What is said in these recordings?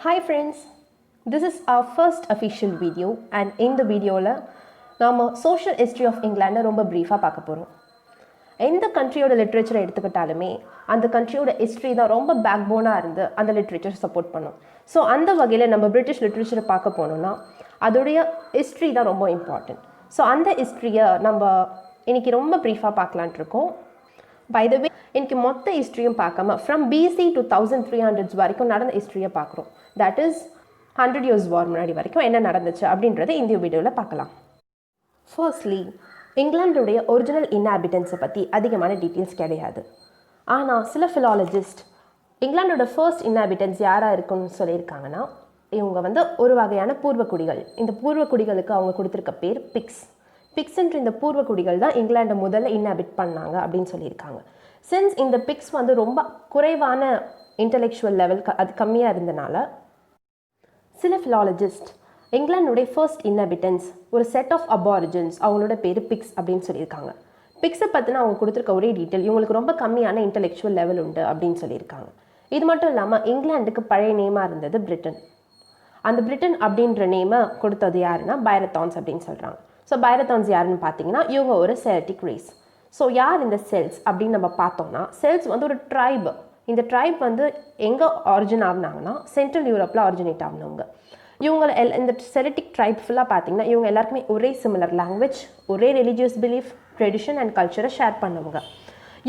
Hi friends, this is our first official video and in the video நாம social history of England ரொம்ப பிரீஃபாக பார்க்க போகிறோம். எந்த கண்ட்ரியோட லிட்ரேச்சரை எடுத்துக்கிட்டாலுமே அந்த கண்ட்ரியோட ஹிஸ்ட்ரி தான் ரொம்ப பேக் போனாக இருந்து அந்த லிட்ரேச்சர் சப்போர்ட் பண்ணும். ஸோ அந்த வகையில் நம்ம பிரிட்டிஷ் லிட்ரேச்சரை பார்க்க போனோம்னா அதோடைய ஹிஸ்ட்ரி தான் ரொம்ப இம்பார்ட்டன்ட். ஸோ அந்த ஹிஸ்ட்ரியை நம்ம இன்னைக்கு ரொம்ப பிரீஃபாக பார்க்கலான்ட்டு இருக்கோம். பை த வே இன்னைக்கு மொத்த ஹிஸ்ட்ரியும் பார்க்காம ஃப்ரம் பிசி டு 1300s வரைக்கும் நடந்த ஹிஸ்ட்ரியை பார்க்குறோம். தட் இஸ் 100 years war முன்னாடி வரைக்கும் என்ன நடந்துச்சு அப்படின்றத இந்த வீடியோவில் பார்க்கலாம். ஃபர்ஸ்ட்லி இங்கிலாண்டுடைய ஒரிஜினல் இன்ஹாபிட்டன்ஸை பற்றி அதிகமான டீட்டெயில்ஸ் கிடையாது. ஆனால் சில ஃபிலாலஜிஸ்ட் இங்கிலாண்டோட ஃபர்ஸ்ட் இன்ஹாபிட்டன்ஸ் யாராக இருக்குன்னு சொல்லியிருக்காங்கன்னா இவங்க ஒரு வகையான பூர்வக்குடிகள். இந்த பூர்வக்குடிகளுக்கு அவங்க கொடுத்துருக்க பேர் பிக்ஸ்ன்ற இந்த பூர்வக்குடிகள் தான் இங்கிலாண்டை முதல்ல இன்ஹாபிட் பண்ணாங்க அப்படின்னு சொல்லியிருக்காங்க. சின்ஸ் இந்த பிக்ஸ் ரொம்ப குறைவான இன்டெலெக்சுவல் லெவல் அது கம்மியாக இருந்தனால சில ஃபிலாலஜிஸ்ட் இங்கிலாண்டுடைய ஃபர்ஸ்ட் இன்ஹாபிட்டன்ஸ் ஒரு செட் ஆஃப் அபாரிஜின்ஸ், அவங்களோட பேர் பிக்ஸ் அப்படின்னு சொல்லியிருக்காங்க. பிக்ஸை பற்றின அவங்க கொடுத்துருக்க ஒரே டீட்டெயில் இவங்களுக்கு ரொம்ப கம்மியான இன்டெலெக்சுவல் லெவல் உண்டு அப்படின்னு சொல்லியிருக்காங்க. இது மட்டும் இல்லாமல் இங்கிலாண்டுக்கு பழைய நேமாக இருந்தது பிரிட்டன். அந்த பிரிட்டன் அப்படின்ற நேமை கொடுத்தது யாருன்னா பைரத்தான்ஸ் அப்படின்னு சொல்கிறாங்க. ஸோ பைரத்தான்ஸ் யாருன்னு பார்த்தீங்கன்னா இவங்க ஒரு செல்டிக் ரேஸ். ஸோ யார் இந்த செல்ஸ் அப்படின்னு நம்ம பார்த்தோம்னா செல்ஸ் ஒரு ட்ரைப். இந்த ட்ரைப் எங்கே ஆரிஜின் ஆகினாங்கன்னா சென்ட்ரல் யூரோப்பில் ஆரிஜினேட் ஆகினவங்க. இவங்களை இந்த செல்டிக் ட்ரைப் ஃபுல்லாக பார்த்தீங்கன்னா இவங்க எல்லாருக்குமே ஒரே சிமிலர் லாங்குவேஜ், ஒரே ரிலீஜியஸ் பிலீஃப், ட்ரெடிஷன் அண்ட் கல்ச்சரை ஷேர் பண்ணவங்க.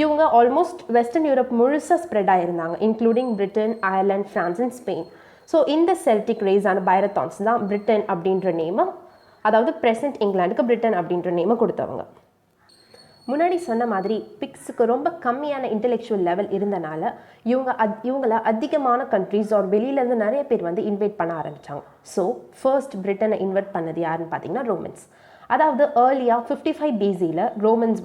இவங்க ஆல்மோஸ்ட் வெஸ்டர்ன் யூரோப் முழுசாக ஸ்ப்ரெட் ஆகியிருந்தாங்க, including Britain, Ireland, France and Spain. So இந்த செல்டிக் ரேஸான பைரத்தான்ஸ் தான் பிரிட்டன் அப்படின்ற நேமை, அதாவது ப்ரெசன்ட் இங்கிலாந்துக்கு பிரிட்டன் அப்படின்ற நேமை கொடுத்தவங்க. முன்னாடி சொன்ன மாதிரி பிக்ஸுக்கு ரொம்ப கம்மியான இன்டெலெக்சுவல் லெவல் இருந்தனால இவங்கள அதிகமான கண்ட்ரிஸ் ஒரு வெளியிலேருந்து நிறைய பேர் இன்வைட் பண்ண ஆரம்பித்தாங்க. ஸோ ஃபர்ஸ்ட் பிரிட்டனை இன்வைட் பண்ணது யாருன்னு பார்த்தீங்கன்னா ரோமன்ஸ். அதாவது ஏர்லியாக 55 BCயில் ரோமன்ஸ்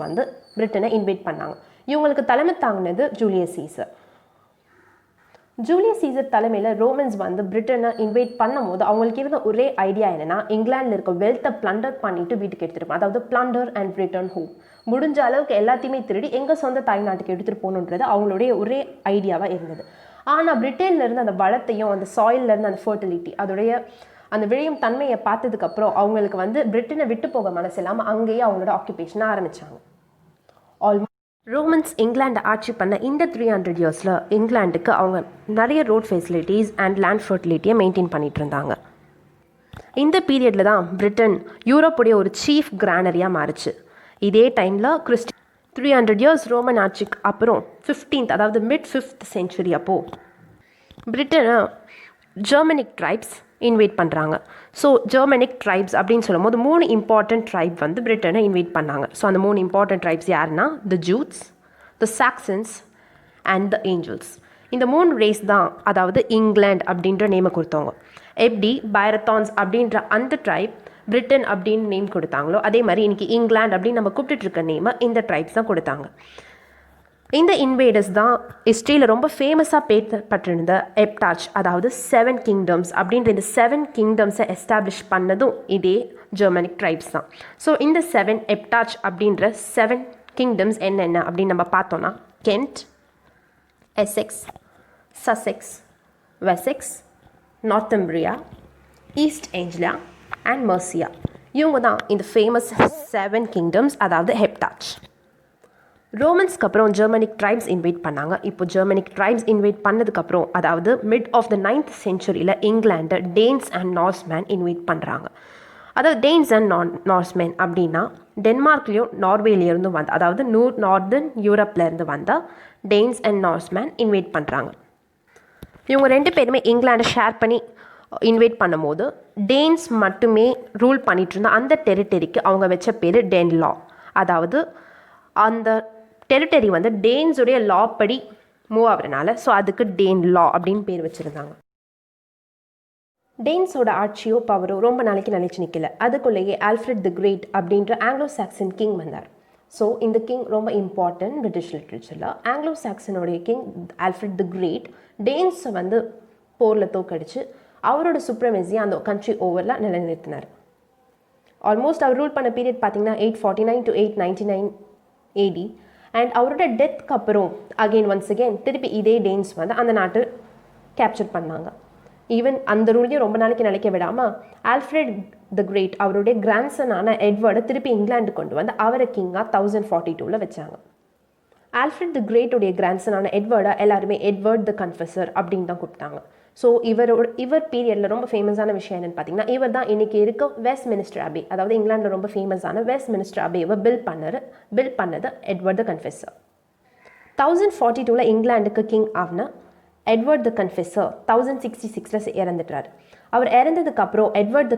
பிரிட்டனை இன்வைட் பண்ணாங்க. இவங்களுக்கு தலைமை தாங்கினது ஜூலியஸ் சீசர். ஜூலியஸ் சீசர் தலைமையில் ரோமன்ஸ் பிரிட்டனை இன்வைட் பண்ணும்போது அவங்களுக்கு இருந்த ஒரே ஐடியா என்னென்னா இங்கிலாண்டில் இருக்க வெல்த்தை பிளண்டர் பண்ணிட்டு வீட்டுக்கு எடுத்துகிட்டு போகணும். அதாவது பிளண்டர் அண்ட் ரிட்டர்ன் ஹோம். முடிஞ்ச அளவுக்கு எல்லாத்தையுமே திருடி எங்கள் சொந்த தாய்நாட்டுக்கு எடுத்துகிட்டு போகணுன்றது அவங்களுடைய ஒரே ஐடியாவாக இருந்தது. ஆனால் பிரிட்டன்லேருந்து அந்த வளத்தையும் அந்த சாயிலேருந்து அந்த ஃபர்டிலிட்டி அதோடைய அந்த விளையும் தன்மையை பார்த்ததுக்கப்புறம் அவங்களுக்கு பிரிட்டனை விட்டு போக மனசு இல்லாமல் அங்கேயே அவங்களோட ஆக்குபேஷனை ஆரம்பித்தாங்க. ரோமன்ஸ் இங்கிலாண்டை ஆட்சி பண்ண இந்த 300 yearsல இங்கிலாண்டுக்கு அவங்க நிறைய ரோட் ஃபெசிலிட்டிஸ் அண்ட் லேண்ட் ஃபர்டிலிட்டியை மெயின்டைன் பண்ணிட்டு இருந்தாங்க. இந்த பீரியடில் தான் பிரிட்டன் யூரோப்புடைய ஒரு சீஃப் கிரானரியாக மாறுச்சு. இதே டைமில் 300 years ரோமன் ஆட்சிக்கு அப்புறம் 15th அதாவது மிட் 5th century அப்போது பிரிட்டனை ஜெர்மனிக் ட்ரைப்ஸ் இன்வைட் பண்ணுறாங்க. ஸோ ஜெர்மனிக் ட்ரைப்ஸ் அப்படின்னு சொல்லும் போது 3 இம்பார்ட்டன்ட் ட்ரைப் பிரிட்டனை இன்வைட் பண்ணாங்க. ஸோ அந்த 3 இம்பார்ட்டன்ட் ட்ரைப்ஸ் யாருன்னா the Jutes, the Saxons and the Angles. இந்த 3 ரேஸ் தான் அதாவது இங்கிலாந்து அப்படின்ற நேமை கொடுத்தவங்க. எப்படி பைரத்தான்ஸ் அப்படின்ற அந்த ட்ரைப் பிரிட்டன் அப்படின்னு நேம் கொடுத்தாங்களோ அதே மாதிரி இன்றைக்கி இங்கிலாந்து அப்படின்னு நம்ம கூப்பிட்டுருக்க நேமை இந்த ட்ரைப்ஸ் தான் கொடுத்தாங்க. இந்த இன்வேடர்ஸ் தான் ஹிஸ்ட்ரியில் ரொம்ப ஃபேமஸாக பேசப்பட்டிருந்த எப்டாச், அதாவது 7 kingdoms அப்படின்ற இந்த 7 kingdomஸை எஸ்டாப்ளிஷ் பண்ணதும் இதே ஜெர்மனிக் ட்ரைப்ஸ் தான். ஸோ இந்த 7 எப்டாச் அப்படின்ற 7 kingdoms என்னென்ன அப்படின்னு நம்ம பார்த்தோன்னா Kent, Essex, Sussex, Wessex, Northumbria, East ஏஞ்சியா அண்ட் மர்சியா. இவங்க தான் இந்த ஃபேமஸ் 7 kingdoms, அதாவது ஹெப்டாச். ரோமன்ஸ்க்கு அப்புறம் ஜெர்மனிக் ட்ரைப்ஸ் இன்வைட் பண்ணாங்க. இப்போ ஜெர்மனிக் ட்ரைப்ஸ் இன்வைட் பண்ணதுக்கப்புறம் அதாவது மிட் ஆஃப் த 9th centuryயில் இங்கிலாண்டை டேன்ஸ் அண்ட் நார்ஸ்மேன் இன்வைட் பண்ணுறாங்க. அதாவது டேன்ஸ் அண்ட் நார்ஸ்மேன் அப்படின்னா டென்மார்க்லேயும் நார்வேலேருந்து அதாவது நார்தர்ன் யூரோப்லேருந்து வந்தால் டேன்ஸ் அண்ட் நார்ஸ்மேன் இன்வைட் பண்ணுறாங்க. இவங்க 2 பேருமே இங்கிலாண்டை ஷேர் பண்ணி இன்வைட் பண்ணும்போது டேன்ஸ் மட்டுமே ரூல் பண்ணிட்டு இருந்தால் அந்த டெரிட்டரிக்கு அவங்க வச்ச பேர் டென் லா. அதாவது அந்த டெரிட்டரி டேன்ஸுடைய லா படி மூவ் ஆகுறதுனால ஸோ அதுக்கு டேன் லா அப்படின்னு பேர் வச்சுருந்தாங்க. டேன்ஸோட ஆட்சியோ பவரோ ரொம்ப நாளைக்கு நிலைச்சு நிற்கல. அதுக்குள்ளேயே ஆல்ஃப்ரெட் தி கிரேட் அப்படின்ற ஆங்கிலோ சாக்சன் கிங் வந்தார். ஸோ இந்த கிங் ரொம்ப இம்பார்ட்டன்ட் பிரிட்டிஷ் லிட்ரேச்சரில். ஆங்கிலோ சாக்சனுடைய கிங் ஆல்ஃப்ரெட் தி கிரேட் டேன்ஸை போரில் தோக்கடிச்சு அவரோட சுப்ரமேசியை அந்த கண்ட்ரி ஓவரில் நிலைநிறுத்தினார். ஆல்மோஸ்ட் அவர் ரூல் பண்ண பீரியட் பார்த்தீங்கன்னா 849 to 899 AD. அண்ட் அவரோட டெத்துக்கு அப்புறம் ஒன்ஸ் அகெயின் திருப்பி இதே டேன்ஸ் அந்த நாட்டு கேப்சர் பண்ணாங்க. ஈவன் அந்த ரூலையும் ரொம்ப நாளைக்கு நிலைக்க விடாமல் ஆல்ஃப்ரெட் த கிரேட் அவருடைய கிராண்ட்சனான எட்வர்டை திருப்பி இங்கிலாந்து கொண்டு வந்து அவரை கிங்காக 1042 வச்சாங்க. ஆல்ஃப்ரெட் தி கிரேட்டுடைய கிராண்ட்சனான எட்வர்டை எல்லாருமே எட்வர்ட் த கன்ஃபெசர் அப்படின்னு தான் கூப்பிட்டாங்க. ஸோ இவர் பீரியடில் ரொம்ப ஃபேமஸான விஷயம் என்னென்னு பார்த்தீங்கன்னா, இவர் தான் இன்றைக்கி இருக்க வெஸ்ட்மினிஸ்டர் அபே, அதாவது இங்கிலாண்டில் ரொம்ப ஃபேமஸான வெஸ்ட்மினிஸ்டர் அபேவை பில் பண்ணது எட்வர்ட் த கன்ஃபெசர். 1042 இங்கிலாந்துக்கு கிங் ஆகின எட்வர்ட் த கன்ஃபெசர் 1066 இறந்துட்டார். அவர் இறந்ததுக்கப்புறம் எட்வர்ட் த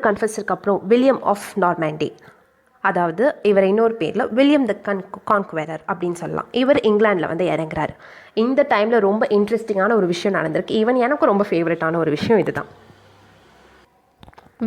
கன்ஃபெசருக்கு அப்புறம் வில்லியம் ஆஃப் நார்மண்டி, அதாவது இவர் இன்னொரு பேரில் வில்லியம் த கான்குவரர் அப்படின்னு சொல்லலாம், இவர் இங்கிலாண்டில் வந்து இறங்குறாரு. இந்த டைமில் ரொம்ப இன்ட்ரெஸ்டிங்கான ஒரு விஷயம் நடந்திருக்கு. ஈவன் எனக்கும் ரொம்ப ஃபேவரட்டான ஒரு விஷயம் இதுதான்.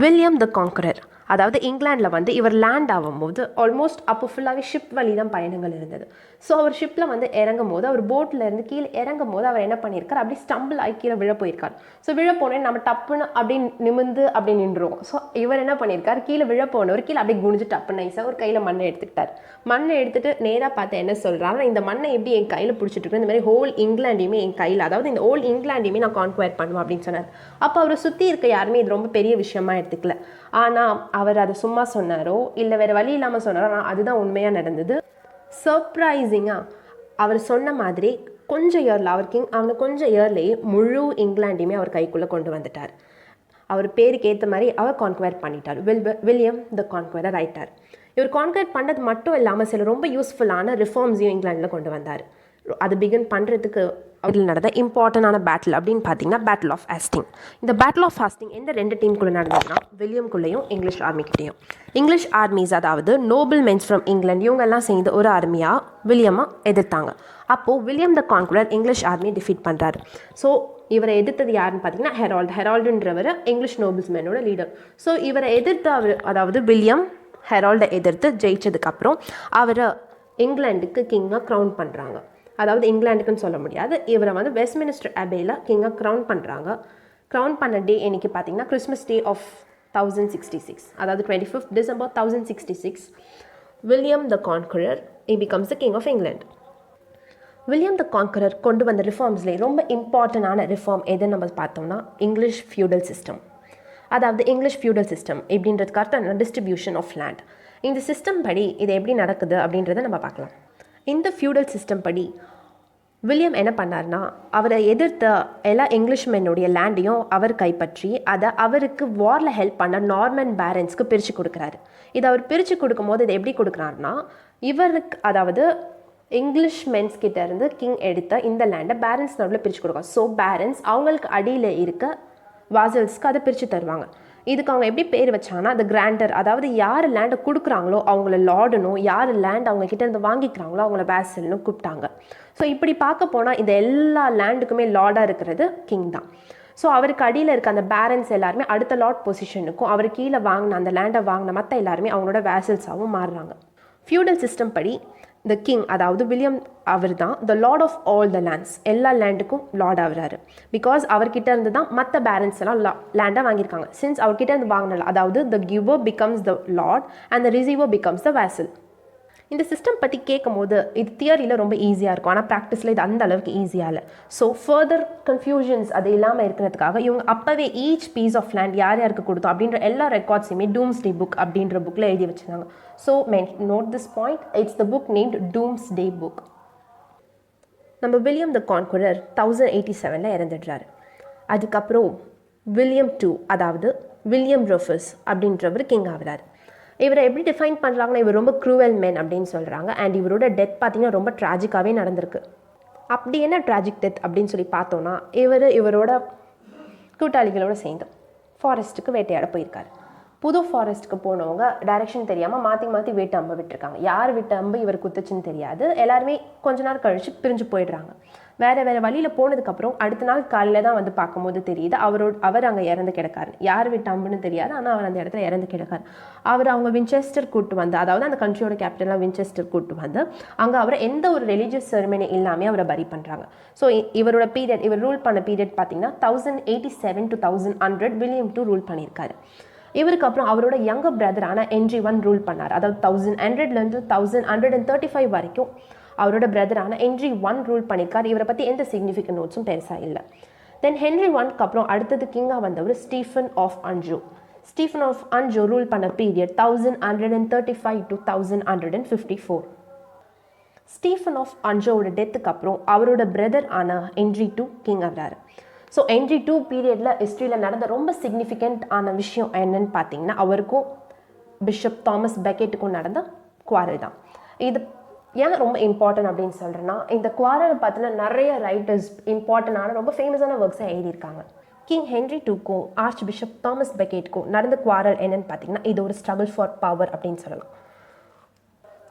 வில்லியம் த கான்குரர், அதாவது இங்கிலாண்டில் வந்து இவர் லேண்ட் ஆகும்போது ஆல்மோஸ்ட் அப்போ ஃபுல்லாகவே ஷிப் வழி தான் பயணங்கள் இருந்தது. ஸோ அவர் ஷிப்பில் வந்து இறங்கும் போது, அவர் போட்டில் இருந்து கீழே இறங்கும் போது அவர் என்ன பண்ணியிருக்கார், அப்படி ஸ்டம்பிள் ஆகி கீழே விழ போயிருக்கார். ஸோ விழ போனே நம்ம டப்புன்னு அப்படின்னு நிமிந்து அப்படி நின்றுவோம். ஸோ இவர் என்ன பண்ணியிருக்கார், கீழே விழ போனவர் கீழே அப்படியே குனிஞ்சு டப்பு நைஸாக ஒரு கையில் மண்ணை எடுத்துக்கிட்டார். மண்ணை எடுத்துகிட்டு நேராக பார்த்து என்ன சொல்கிறாங்க, இந்த மண்ணை எப்படி என் கையில் பிடிச்சிட்டு இருக்கேன், இந்த மாதிரி ஹோல் இங்கிலாண்டையுமே என் கையில், அதாவது இந்த ஹோல் இங்கிலாண்டையுமே நான் கான்குவேர் பண்ணுவேன் அப்படின்னு சொன்னார். அப்போ அவரை சுற்றி இருக்க யாருமே இது ரொம்ப பெரிய விஷயமா எடுத்துக்கல. ஆனால் அவர் அதை சும்மா சொன்னாரோ இல்லை வேறு வழி இல்லாமல் சொன்னாரோ, ஆனால் அதுதான் உண்மையாக நடந்தது. சர்ப்ரைசிங்காக அவர் சொன்ன மாதிரி கொஞ்சம் இயரில் அவனை கொஞ்சம் இயர்லேயே முழு இங்கிலாண்டையுமே அவர் கைக்குள்ளே கொண்டு வந்துட்டார். அவர் பேருக்கு ஏற்ற மாதிரி அவர் கான்குவேர் பண்ணிட்டார். வில்லியம் த கான்குவரர் ஆயிட்டார். இவர் கான்குவேர் பண்ணது மட்டும் இல்லாமல் சில ரொம்ப யூஸ்ஃபுல்லான ரிஃபார்ம்ஸையும் இங்கிலாண்டில் கொண்டு வந்தார். அது பிகின் பண்ணுறதுக்கு அதில் நடந்த இம்பார்ட்டண்டான பேட்டில் அப்படின்னு பார்த்தீங்கன்னா பேட்டில் ஆஃப் ஹாஸ்டிங். இந்த பேட்டில் ஆஃப் ஹாஸ்டிங் எந்த 2 டீமுக்குள்ளே நடந்ததுன்னா வில்லியம்குள்ளேயும் இங்கிலீஷ் ஆர்மிக்கிட்டையும். இங்கிலீஷ் ஆர்மிஸ், அதாவது நோபல் மென்ஸ் ஃப்ரம் இங்கிலாந்து, இவங்கெல்லாம் சேர்ந்து ஒரு ஆர்மியாக வில்லியமாக எதிர்த்தாங்க. அப்போது William the conqueror English ஆர்மியை defeat பண்ணுறாரு. ஸோ இவரை எதிர்த்தது யாருன்னு பார்த்தீங்கன்னா ஹெரால்டுன்றவர் இங்கிலீஷ் நோபல்ஸ் மேனோட லீடர். ஸோ இவரை எதிர்த்து அதாவது வில்லியம் ஹெரால்டை எதிர்த்து ஜெயிச்சதுக்கப்புறம் அவரை இங்கிலாந்துக்கு கிங்காக க்ரௌன் பண்ணுறாங்க. அதாவது இங்கிலாந்துக்குன்னு சொல்ல முடியாது, இவரை வந்து வெஸ்ட்மினிஸ்டர் அபேயில் கிங்காக க்ரௌன் பண்ணுறாங்க. க்ரௌன் பண்ண டே என்னைக்கு பார்த்தீங்கன்னா கிறிஸ்மஸ் டே ஆஃப் 1066, அதாவது 25th December 1066. William the conqueror becomes the king of England. William the conqueror கொண்டு வந்த ரிஃபார்ம்ஸ்லேயே ரொம்ப இம்பார்ட்டண்டான ரிஃபார்ம் எதுன்னு நம்ம பார்த்தோம்னா இங்கிலீஷ் ஃபியூடல் சிஸ்டம். அதாவது இங்கிலீஷ் ஃபியூடல் சிஸ்டம் எப்படின்றதுக்கு அர்த்தம் டிஸ்ட்ரிபியூஷன் ஆஃப் லேண்ட். இந்த சிஸ்டம் படி இது எப்படி நடக்குது அப்படின்றத நம்ம பார்க்கலாம். இந்த ஃபியூடல் சிஸ்டம் படி வில்லியம் என்ன பண்ணார்னா, அவரை எதிர்த்த எல்லா இங்கிலீஷ்மென்னுடைய லேண்டையும் அவர் கைப்பற்றி அதை அவருக்கு வாரில் ஹெல்ப் பண்ண நார்மன் பேரன்ஸ்க்கு பிரித்து கொடுக்குறாரு. இதை அவர் பிரித்து கொடுக்கும்போது இதை எப்படி கொடுக்குறாருனா, இவருக்கு அதாவது இங்கிலீஷ் மென்ஸ் கிட்ட இருந்து கிங் எடுத்த இந்த லேண்டை பேரன்ஸ் நடுவில் பிரித்து கொடுக்கும். ஸோ பேரன்ஸ் அவங்களுக்கு அடியில் இருக்க வாசல்ஸ்க்கு அதை பிரித்து தருவாங்க. இதுக்கு அவங்க எப்படி பேர் வச்சாங்கன்னா த கிராண்டர், அதாவது யார் லேண்டை கொடுக்குறாங்களோ அவங்கள லார்டுனும், யார் லேண்ட் அவங்க கிட்ட இருந்து வாங்கிக்கிறாங்களோ அவங்கள வேசல்னு கூப்பிட்டாங்க. ஸோ இப்படி பார்க்க போனால் இந்த எல்லா லேண்டுக்குமே லார்டாக இருக்கிறது கிங் தான். ஸோ அவருக்கு அடியில் இருக்க அந்த பேரன்ஸ் எல்லாருமே அடுத்த லார்ட் பொசிஷனுக்கும் அவர் கீழே வாங்கின அந்த லேண்டை வாங்கின மற்ற எல்லாருமே அவங்களோட வேசல்ஸாகவும் மாறுறாங்க. ஃபியூடல் சிஸ்டம் படி த கிங், அதாவது வில்லியம், அவர் தான் the lord of all the lands, எல்லா லேண்டுக்கும் லார்ட் ஆகிறாரு. பிகாஸ் அவர்கிட்ட இருந்து தான் மற்ற பேரன்ஸ் எல்லாம் லேண்டாக வாங்கியிருக்காங்க. சின்ஸ் அவர்கிட்ட இருந்து வாங்கினல, அதாவது the giver becomes the lord and the receiver becomes the vassal. இந்த சிஸ்டம் பற்றி கேட்கும் போது இது தியரியில் ரொம்ப ஈஸியாக இருக்கும், ஆனால் ப்ராக்டிஸில் இது அந்த அளவுக்கு ஈஸியாக இல்லை. ஸோ ஃபர்தர் கன்ஃபியூஷன்ஸ் அது இல்லாமல் இருக்கிறதுக்காக இவங்க அப்போவே ஈச் பீஸ் ஆஃப் லேண்ட் யார் யாருக்கு கொடுத்தோம் அப்படின்ற எல்லா ரெக்கார்ட்ஸையுமே டூம்ஸ்டே புக் அப்படின்ற புக்கில் எழுதி வச்சுருந்தாங்க. So note this point, it's the book named Domesday book. நம்ம வில்லியம் த கான்குரர் 1087 இறந்துடுறாரு. அதுக்கப்புறம் வில்லியம் 2, அதாவது வில்லியம் ரஃபஸ் அப்படின்றவர் கிங் ஆகிறார். இவரை எப்படி டிஃபைன் பண்ணுறாங்கன்னா, இவர் ரொம்ப க்ரூவல் மேன் அப்படின்னு சொல்கிறாங்க. அண்ட் இவரோட டெத் பார்த்திங்கன்னா ரொம்ப ட்ராஜிக்காகவே நடந்திருக்கு. அப்படி என்ன ட்ராஜிக் டெத் அப்படின்னு சொல்லி பார்த்தோன்னா, இவரோட கூட்டாளிகளோடு சேர்ந்து ஃபாரஸ்ட்டுக்கு வேட்டையாட போயிருக்காரு. புது ஃபாரஸ்ட்டுக்கு போனவங்க டைரெக்ஷன் தெரியாமல் மாற்றி வேட்டு அம்பு விட்டுருக்காங்க. யார் விட்டு அம்பு இவர் குத்துச்சுன்னு தெரியாது. எல்லாருமே கொஞ்ச நேரம் கழித்து பிரிஞ்சு போயிடுறாங்க. வேறு வழியில் போனதுக்கப்புறம் அடுத்த நாள் காலையில் தான் வந்து பார்க்கும்போது தெரியுது அவர் அங்கே இறந்து கிடக்காரு. யார் விட்டு அம்புன்னு தெரியாது, ஆனால் அவர் அந்த இடத்துல இறந்து கிடக்காரு. அவங்க வின்செஸ்டர் கூட்டு வந்து, அதாவது அந்த கண்ட்ரியோட கேபிட்டலாக வின்செஸ்டர் கூட்டு வந்து அங்கே அவரை எந்த ஒரு ரிலீஜியஸ் செரிமனி இல்லாமல் அவரை பரி பண்ணுறாங்க. ஸோ இவர் ரூல் பண்ண பீரியட் பார்த்தீங்கன்னா 1087 to 1100 வில்லியம் 2 ரூல் பண்ணியிருக்காரு. இவருக்கு அப்புறம் அவரோட யங்கர் பிரதரான Henry 1 ரூல் பண்ணார். அதாவது 1100 1135 வரைக்கும் அவரோட பிரதரான ஹென்ரி 1 ரூல் பண்ணியிருக்கார். இவரை பற்றி எந்த சிக்னிஃபிகண்ட் நோட்ஸும் பெருசாக இல்லை. தென் ஹென்ரி 1க்கு அப்புறம் அடுத்தது கிங்காக வந்தவர் Stephen of Anjou. Stephen of Anjou rule பண்ண பீரியட் 1135 to 1154. ஸ்டீஃபன் ஆஃப் அன்ஜோவோட டெத்துக்கு அப்புறம் அவரோட பிரதர் ஆன ஹென்ரி 2 கிங் ஆகிறாரு. ஸோ ஹென்ரி 2 பீரியடில் ஹிஸ்ட்ரியில் நடந்த ரொம்ப சிக்னிஃபிகண்ட் ஆன விஷயம் என்னன்னு பார்த்தீங்கன்னா அவருக்கும் பிஷப் தாமஸ் பெக்கெட்டுக்கும் நடந்த குவாரல் தான். இது ஏன் ரொம்ப இம்பார்ட்டன்ட் அப்படின்னு சொல்கிறேன்னா இந்த குவாரல் பார்த்தினா நிறைய ரைட்டர்ஸ் இம்பார்ட்டண்டான ரொம்ப ஃபேமஸான ஒர்க்ஸை எழுதியிருக்காங்க. கிங் ஹென்ரி 2க்கும் ஆர்ச் பிஷப் தாமஸ் பெக்கெட்டுக்கும் நடந்த குவாரல் என்னன்னு பார்த்தீங்கன்னா இது ஒரு ஸ்ட்ரகிள் ஃபார் பவர் அப்படின்னு சொல்லலாம்.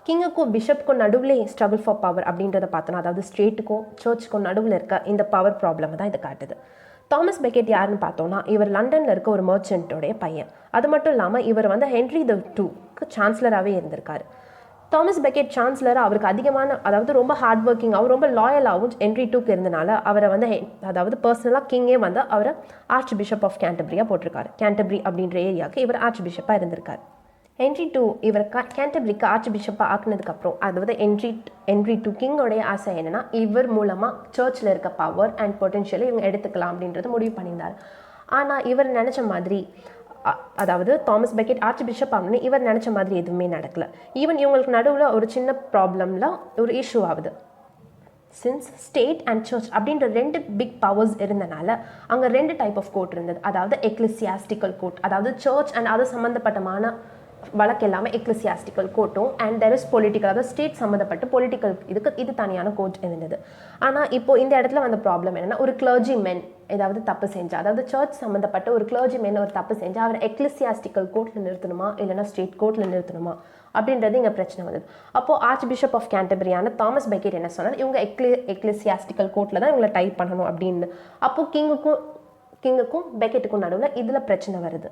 கிங்குக்கும் பிஷப்புக்கும் நடுவில் ஸ்ட்ரகிள் ஃபார் பவர் அப்படின்றத பார்த்தோன்னா அதாவது ஸ்டேட்டுக்கும் சர்ச்சுக்கும் நடுவில் இருக்க இந்த பவர் ப்ராப்ளம் தான் இது காட்டுது. தாமஸ் பெக்கெட் யாருன்னு பார்த்தோன்னா இவர் லண்டனில் இருக்க ஒரு மர்ச்சன்ட்டோடைய பையன். அது மட்டும் இல்லாமல் இவர் வந்து ஹென்ரி 2க்கு சான்சலராகவே இருந்திருக்காரு. தாமஸ் பெக்கெட் சான்சலராக அவருக்கு அதிகமான அதாவது ரொம்ப ஹார்ட் ஒர்க்கிங்காகவும் ரொம்ப லாயலாகவும் ஹென்ரி 2க்கு இருந்தனால அவரை வந்து அதாவது பர்சனலாக கிங்கே வந்து அவரை ஆர்ச் பிஷப் ஆஃப் கேண்டபரியாக போட்டிருக்காரு. கேண்டபரி அப்படின்ற ஏரியாவுக்கு இவர் ஆர்ச் பிஷப்பாக இருந்திருக்காரு. ஹென்ரி 2 இவர் கேண்டபரிக்கு ஆர்ச் பிஷப்பாக ஆக்குனதுக்கப்புறம் அதாவது ஹென்ரி 2 கிங்கோடைய ஆசை என்னென்னா இவர் மூலமாக சர்ச்சில் இருக்க பவர் அண்ட் பொட்டென்ஷியலை இவங்க எடுத்துக்கலாம் அப்படின்றது முடிவு பண்ணியிருந்தார். ஆனால் இவர் நினச்ச மாதிரி அதாவது தாமஸ் பெக்கெட் ஆர்ச் பிஷப் ஆகணும்னு இவர் நினச்ச மாதிரி எதுவுமே நடக்கலை. ஈவன் இவங்களுக்கு நடுவில் ஒரு சின்ன ப்ராப்ளமில் ஒரு இஷ்யூ ஆகுது. சின்ஸ் ஸ்டேட் அண்ட் சர்ச் அப்படின்ற 2 பிக் பவர்ஸ் இருந்தனால அங்கே 2 டைப் ஆஃப் கோர்ட் இருந்தது. அதாவது எக்லிசியாஸ்டிக்கல் கோர்ட் அதாவது சர்ச் அண்ட் அது சம்மந்தப்பட்டமான வழக்கு எல்லாமே எக்லிசியாஸ்டிக்கல் கோர்ட்டும் அண்ட் தெர் இஸ் பொலிட்டிக்கல் அதாவது ஸ்டேட் சம்மந்தப்பட்ட பொலிட்டிக்கல் இது தனியான கோர்ட் இருந்தது. ஆனால் இப்போது இந்த இடத்துல வந்த ப்ராப்ளம் என்னென்னா ஒரு கிளர்ஜி மென் ஏதாவது தப்பு செஞ்சா அதாவது சர்ச் சம்மந்தப்பட்ட ஒரு கிளர்ஜி மென் ஒரு தப்பு செஞ்சா அவர் எக்லிசியாஸ்டிக்கல் கோர்ட்டில் நிறுத்தணுமா இல்லைனா ஸ்டேட் கோர்ட்டில் நிறுத்தணுமா அப்படின்றது இங்கே பிரச்சனை வந்தது. அப்போது ஆர்ச் பிஷப் ஆஃப் கேண்டபரியான தாமஸ் பெக்கெட் என்ன சொன்னார் இவங்க எக்லிசியாஸ்டிக்கல் கோர்ட்டில் தான் இவங்களை டைப் பண்ணணும் அப்படின்னு. அப்போது கிங்குக்கும் பெக்கெட்டுக்கும் நடுவில் இதில் பிரச்சனை வருது.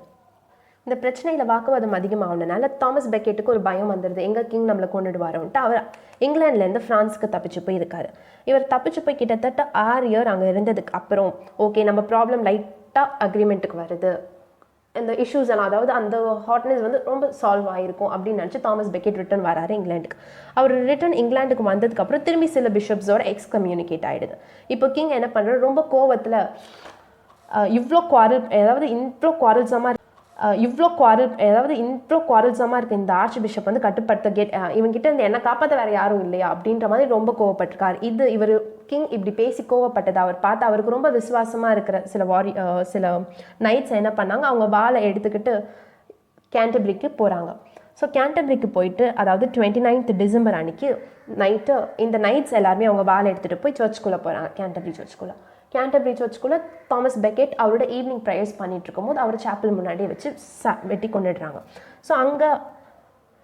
இந்த பிரச்சனையில் வாக்குவாதம் அதிகமாகனால தாமஸ் பெக்கெட்டுக்கு ஒரு பயம் வந்துடுது எங்கள் கிங் நம்மளை கொண்டுடுவாரோன்ட்டு அவர் இங்கிலாந்துலேருந்து ஃப்ரான்ஸுக்கு தப்பிச்சு போயிருக்காரு. இவர் தப்பிச்சு போய் கிட்டத்தட்ட 6 இயர் அங்கே இருந்ததுக்கு அப்புறம் ஓகே நம்ம ப்ராப்ளம் லைட்டாக அக்ரிமெண்ட்டுக்கு வருது இந்த இஷ்யூஸ் எல்லாம் அதாவது அந்த ஹாட்னஸ் வந்து ரொம்ப சால்வ் ஆகிருக்கும் அப்படின்னு நினச்சி தாமஸ் பெக்கெட் ரிட்டர்ன் வராரு இங்கிலாந்துக்கு. அவர் ரிட்டர்ன் இங்கிலாந்துக்கு வந்ததுக்கப்புறம் திரும்பி சில பிஷப்ஸோட எக்ஸ்கம்யூனிகேட் ஆகிடுது. இப்போ கிங் என்ன பண்ணுறாரு ரொம்ப கோவத்தில் இவ்வளோ குவாரல்ஸமாக இருக்க இந்த ஆர்ச் பிஷப் வந்து கட்டுப்படுத்த இவங்கிட்ட இருந்து என்ன காப்பாற்ற வேறு யாரும் இல்லையா அப்படின்ற மாதிரி ரொம்ப கோவப்பட்டிருக்காரு. இவர் கிங் இப்படி பேசி கோவப்பட்டது அவர் பார்த்து அவருக்கு ரொம்ப விசுவாசமாக இருக்கிற சில நைட்ஸ் என்ன பண்ணாங்க அவங்க வாளை எடுத்துக்கிட்டு கேண்டபரிக்கு போகிறாங்க. ஸோ கேண்டபரிக்கு போயிட்டு அதாவது 29th டிசம்பர் அன்னைக்கு நைட்டு இந்த நைட்ஸ் எல்லாருமே அவங்க வாளை எடுத்துகிட்டு போய் சர்ச்சுக்குள்ளே போகிறாங்க. கேண்டபரி சர்ச்சுக்குள்ளே தாமஸ் பெக்கெட் அவரோட ஈவினிங் ப்ரேயர்ஸ் பண்ணிட்டு இருக்கும்போது அவர் சாப்பிள் முன்னாடியே வச்சு வெட்டி கொண்டுடுறாங்க. ஸோ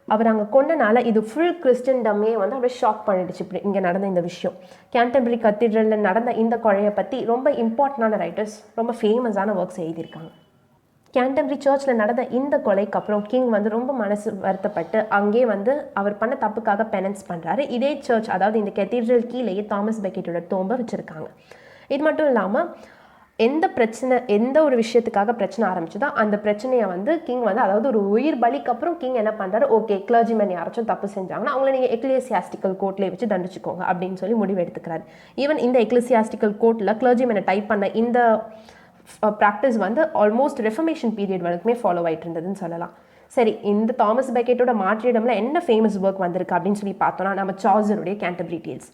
அவர் அங்கே கொண்டனால இது ஃபுல் கிறிஸ்டின்டமே வந்து அப்படியே ஷாக் பண்ணிடுச்சு. இப்படி இங்கே நடந்த இந்த விஷயம் கேண்டபரி கத்தீட்ரலில் நடந்த இந்த கொலையை பற்றி ரொம்ப இம்பார்ட்டண்டான ரைட்டர்ஸ் ரொம்ப ஃபேமஸான ஒர்க்ஸ் எழுதியிருக்காங்க. கேண்டபரி சர்ச்சில் நடந்த இந்த கொலைக்கு அப்புறம் கிங் வந்து ரொம்ப மனசு வருத்தப்பட்டு அங்கே வந்து அவர் பண்ண தப்புக்காக பெனன்ஸ் பண்ணுறாரு. இதே சர்ச் அதாவது இந்த கெத்தீட்ரல் கீழேயே தாமஸ் பெக்கெட்டோட தோம்பை வச்சுருக்காங்க. இது மட்டும் இல்லாமல் எந்த ஒரு விஷயத்துக்காக பிரச்சனை ஆரம்பிச்சுதோ அந்த பிரச்சனையை வந்து கிங் வந்து அதாவது ஒரு உயிர் பலிக்கு அப்புறம் கிங் என்ன பண்ணுறாரு ஓகே கிளர்ஜிமேன் யாராச்சும் தப்பு செஞ்சாங்கன்னா அவங்கள நீங்கள் எக்லிசியாஸ்டிக்கல் கோர்ட்லேயே வச்சு தண்டிச்சுக்கோங்க அப்படின்னு சொல்லி முடிவு எடுத்துக்கிறாரு. ஈவன் இந்த எக்லிசியாஸ்டிக்கல் கோர்ட்டில் கிளர்ஜிமேனை டைப் பண்ண இந்த ப்ராக்டிஸ் வந்து ஆல்மோஸ்ட் ரெஃபர்மேஷன் பீரியட் வரைக்குமே ஃபாலோ ஆகிட்டு இருந்ததுன்னு சொல்லலாம். சரி இந்த தாமஸ் பெக்கெட்டோட மாற்றிடம்ல என்ன ஃபேமஸ் ஒர்க் வந்திருக்கு அப்படின்னு சொல்லி பார்த்தோன்னா நம்ம சார்ஸருடைய கேண்டபரி டேல்ஸ்.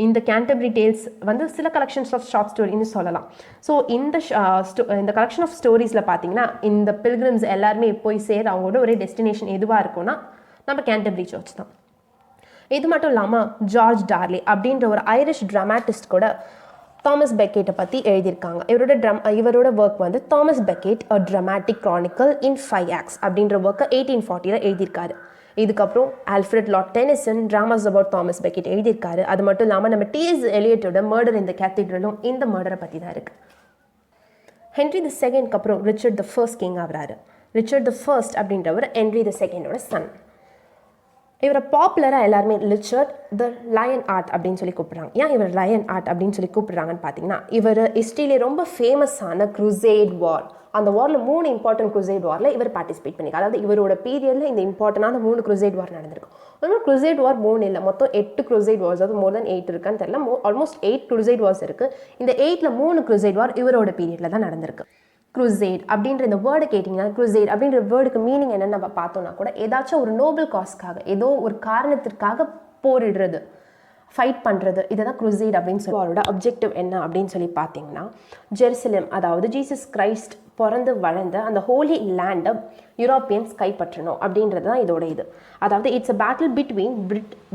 இந்த கேண்டபரி டேல்ஸ் வந்து சில கலெக்ஷன்ஸ் ஆஃப் ஷார்ட் ஸ்டோரின்னு சொல்லலாம். ஸோ இந்த கலெக்ஷன் ஆஃப் ஸ்டோரிஸில் பார்த்தீங்கன்னா இந்த பில்கிரிம்ஸ் எல்லாருமே போய் சேர அவங்களோட ஒரே டெஸ்டினேஷன் எதுவாக இருக்கும்னா நம்ம கேண்டபரி சர்ச் தான். இது மட்டும் இல்லாமல் ஜார்ஜ் டார்லி அப்படின்ற ஒரு ஐரிஷ் ட்ராமாட்டிஸ்ட் கூட தாமஸ் பெக்கெட்டை பற்றி எழுதியிருக்காங்க. இவரோட ஒர்க் வந்து தாமஸ் பெக்கெட் அ ட்ராமாட்டிக் க்ரானிக்கல் இன் 5 acts அப்படின்ற ஒர்க்கை 1840 எழுதியிருக்காரு. இதுக்கப்புறம் Alfred Lord Denison dramas about Thomas Beckett எழுதியிருக்காரு. அது மட்டும் இல்லாமல் நம்ம T.S.Eliotோட மர்டர் இந்த கேத்தீட்ரலும் இந்த மர்டரை பற்றி தான் இருக்குது. ஹென்ரி the 2க்கு அப்புறம் ரிச்சர்ட் the 1st கிங் ஆகிறாரு. ரிச்சர்ட் the 1st அப்படின்றவர் ஹென்ரி the 2ோட சன். இவரை பாப்புலராக எல்லாருமே ரிச்சர்ட் த லயன் ஆர்ட் அப்படின்னு சொல்லி கூப்பிட்றாங்க. ஏன் இவர் லயன் ஆர்ட் அப்படின்னு சொல்லி கூப்பிட்றாங்கன்னு பார்த்தீங்கன்னா இவர் ஹிஸ்ட்ரியிலே ரொம்ப ஃபேமஸான க்ரூசேட் வார் அந்த வாரில் 3 இம்பார்ட்டன்ட் குரூசைட் வாரில் இவர் பார்ட்டிசிபேட் பண்ணியிருக்காரு. அதாவது இவரோட பீரியடில் இந்த இம்பார்ட்டண்டான 3 குரூசைட் வார் நடந்திருக்கும். அதனால் குரூசைட் வார் 3 இல்லை, மொத்தம் 8 குரூசைட் வார்ஸ், அதாவது மோர் தென் 8 இருக்கான்னு தெரியல, ஆல்மோஸ்ட் 8 குரூசைட் வார்ஸ் இருக்குது. இந்த 8ல் 3 குரூசைட் வார் இவரோட பீரியடில் தான் நடந்திருக்கு. குரூசைட் அப்படின்ற இந்த வேர்டு கேட்டிங்கன்னா, குரூசைட் அப்படின்ற வேர்டுக்கு மீனிங் என்னென்னு நம்ம பார்த்தோன்னா கூட ஏதாச்சும் ஒரு நோபல் காஸ்க்காக, ஏதோ ஒரு காரணத்திற்காக போரிடுறது, ஃபைட் பண்ணுறது, இதை தான் குரூசைட் அப்படின்னு சொல்லி அவரோட அப்ஜெக்டிவ் என்ன அப்படின்னு சொல்லி பார்த்தீங்கன்னா, ஜெருசலேம் அதாவது ஜீசஸ் கிரைஸ்ட் பிறந்து வளர்ந்த அந்த ஹோலி லேண்டை யூரோப்பியன்ஸ் கைப்பற்றணும் அப்படின்றது தான் இதோட இது. அதாவது it's a battle between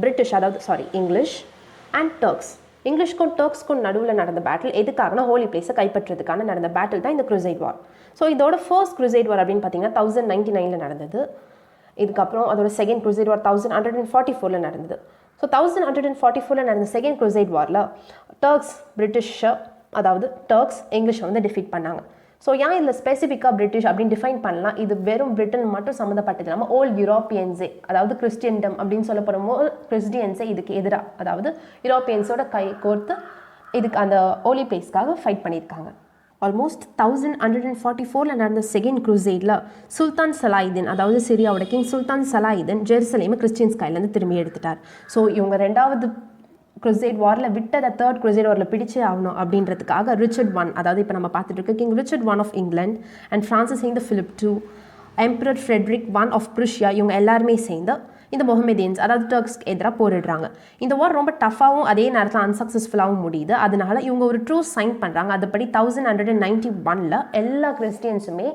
British, அதாவது இங்கிலீஷ் அண்ட் டர்க்ஸ். இங்கிலீஷ்க்கும் டர்க்ஸ்க்கும் நடுவில் நடந்த பேட்டில் எதுக்காகனா ஹோலி பிளேஸை கைப்பற்றதுக்கான நடந்த பேட்டில் தான் இந்த குரூசைட் வார். ஸோ இதோட ஃபர்ஸ்ட் குரூசைட் வார் அப்படின்னு பார்த்தீங்கன்னா 1099 நடந்தது. இதுக்கப்புறம் அதோட செகண்ட் குரூசைட் வார் 1144 நடந்தது. ஸோ 1144 நடந்த செகண்ட் குரூசைட் வாரில் டர்க்ஸ் பிரிட்டிஷை, அதாவது டர்க்ஸ் இங்கிலீஷை வந்து டிஃபீட் பண்ணாங்க. ஸோ ஏன் இதில் ஸ்பெசிஃபிக்காக பிரிட்டிஷ் அப்படின்னு டிஃபைன் பண்ணலாம், இது வெறும் பிரிட்டன் மட்டும் சம்மந்தப்பட்டது இல்லாமல் ஓல்டு யூரோப்பியன்ஸே, அதாவது கிறிஸ்டியன்டம் அப்படின்னு சொல்லப்படும் கிறிஸ்டியன்ஸே இதுக்கு எதிராக, அதாவது யூரோப்பியன்ஸோட கை கோர்த்து இதுக்கு அந்த ஹோலி பிளேஸ்க்காக ஃபைட் பண்ணியிருக்காங்க. ஆல்மோஸ்ட் 1144 நடந்த செகண்ட் குரூசைடில் சுல்தான் சலாயுதீன், அதாவது சிரியாவோட கிங் சுல்தான் சலாயுதீன் ஜெருசலேமை கிறிஸ்டியன்ஸ் கையிலேருந்து திரும்பி எடுத்துட்டார். ஸோ இவங்க ரெண்டாவது குரூசைட் வாரில் விட்டதை தேர்ட் குரூசைட் வாரில் பிடிச்சே ஆகணும் அப்படின்றதுக்காக ரிச்சர்ட் I, அதாவது இப்போ நம்ம பார்த்துட்டு இருக்க king Richard I of England and France's Philip II, emperor Frederick I of Prussia, இவங்க எல்லாருமே சேர்ந்து இந்த மொஹமெதியன்ஸ் அதாவது டர்க்ஸ்க்கு எதிராக போரிடுறாங்க. இந்த வார் ரொம்ப டஃபாகவும் அதே நேரத்தில் அன்சக்ஸஸ்ஃபுல்லாகவும் முடியுது. அதனால இவங்க ஒரு ட்ரூஸ் சைன் பண்ணுறாங்க. அதுபடி 1191 எல்லா கிறிஸ்டியன்ஸுமே,